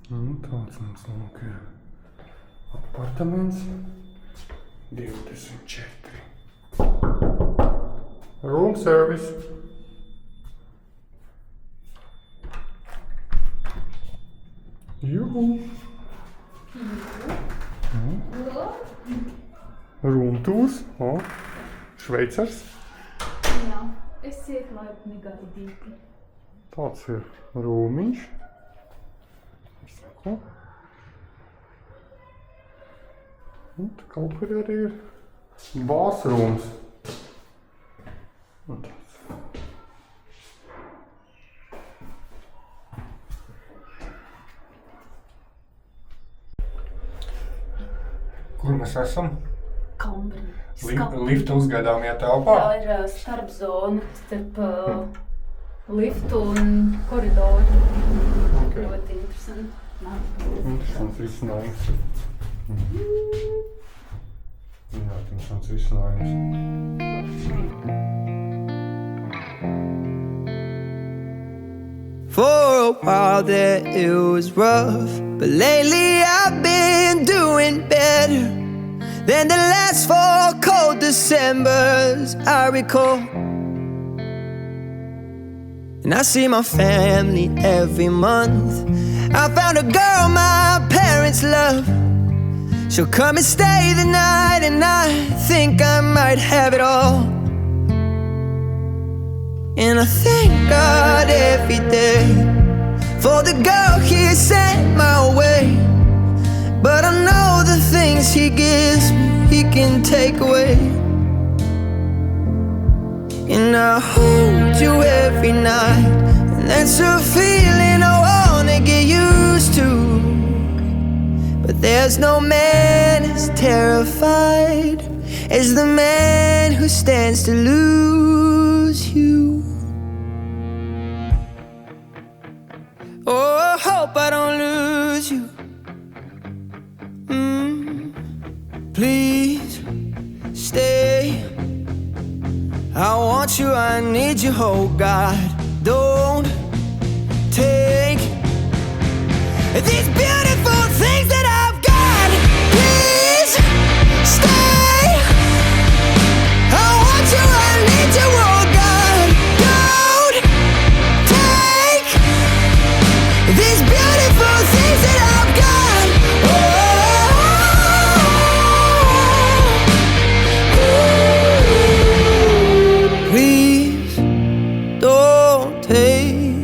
Tāds mums lūk ir apartaments 24. Room service. Juhu. Room tours. Šveicars. Jā, esiet laipni gaidīti. Tāds ir rūmiņš. Saku. Un te kaut kur arī ir bāzrūms. Un tāds. Kur mēs esam? Kambri. Lifta uzgaidāmajā telpā. Tā ir starpzona starp liftu un koridoru. Okay. Ļoti interesanti. Interesants risinājums. Jā, interesants risinājums. For a while there it was rough, but lately I've been doing better than the last 4 cold Decembers I recall. And I see my family every month. I found a girl my parents love. She'll come and stay the night, and I think I might have it all. And I thank God every day for the girl He sent my way. But I know the things He gives me, He can take away. And I hold you every night, and that's a feeling I wanna get used to. But there's no man as terrified as the man who stands to lose you. Oh, I hope I don't lose you. Please stay. I want you, I need you, oh God. Don't take these beautiful things that I've got. Please stay. I want you, I need you, oh God. Don't take these beautiful things that I've got. Please don't take.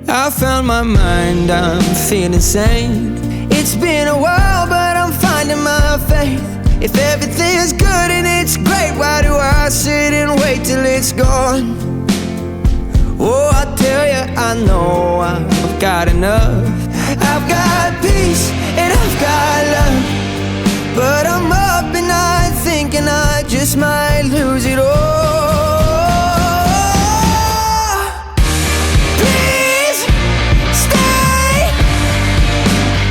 I found my mind, I'm feeling sane. It's been a while, but I'm finding my faith. If everything's good and it's great, why do I sit and wait till it's gone? Oh, I tell you, I know I've got enough. I've got peace and I've got love, but I'm up at night thinking I just might lose it all. Please stay.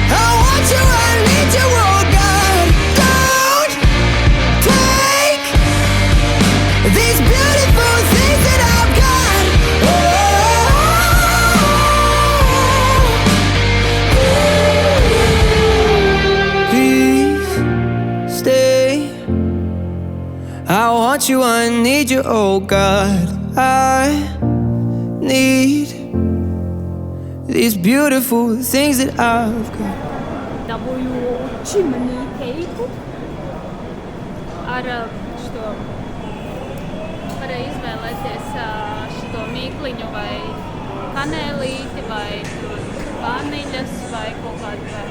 I want you, I need you, oh God. Don't take these beautiful things that I've got. Please stay. I want you, I need you, oh God. I need these beautiful things that I've got. Dabūju čimeni keiku ar šo. Varēja izvēlēties šo mīkliņu vai kanēlīti vai vaniļas vai kaut kādu vēl.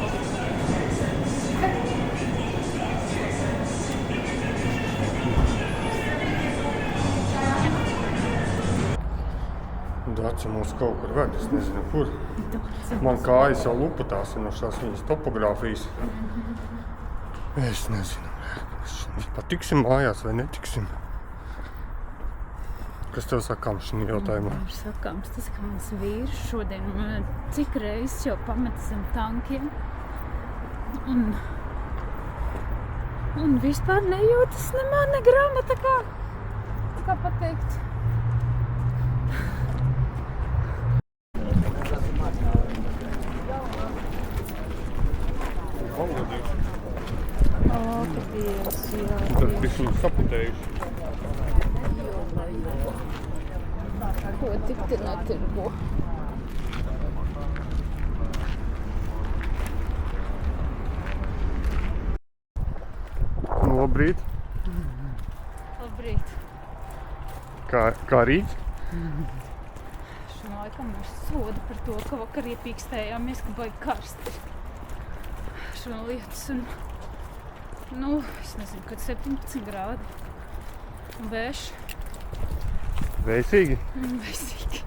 Daci mūs kaut kur ved, es nezinu kur. Man kājas jau lupatās no šās viņas topogrāfijas. Es nezinu, mēs patiksim mājās vai netiksim. Kas tev sakāms šī jautājumā? Man ir sakāms tas, ka mans vīrs šodien cik reizes jau pameta zem tankiem un vispār nejūtas nemā ne grāmata, kā pateikt. Tas bišķiņ saputējuši. Ko tik te netirgo? Labrīt. Labrīt. Kā rīt? Šim laikam mūs soda par to, ka vakar iepīkstējāmies, ka baigi karsti. Šo lietas un, es nezinu, kad 17 grādi. Un vējš. Vēsīgi? Vēsīgi.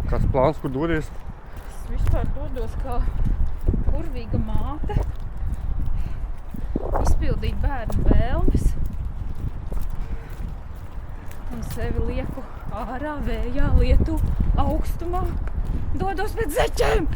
Kāds plāns, kur dodies? Es vispār dodos kā burvīga māte. Izpildīt bērnu vēlmes. Un sevi lieku ārā, vējā, lietu, augstumā. Dodos pēc zeķēm!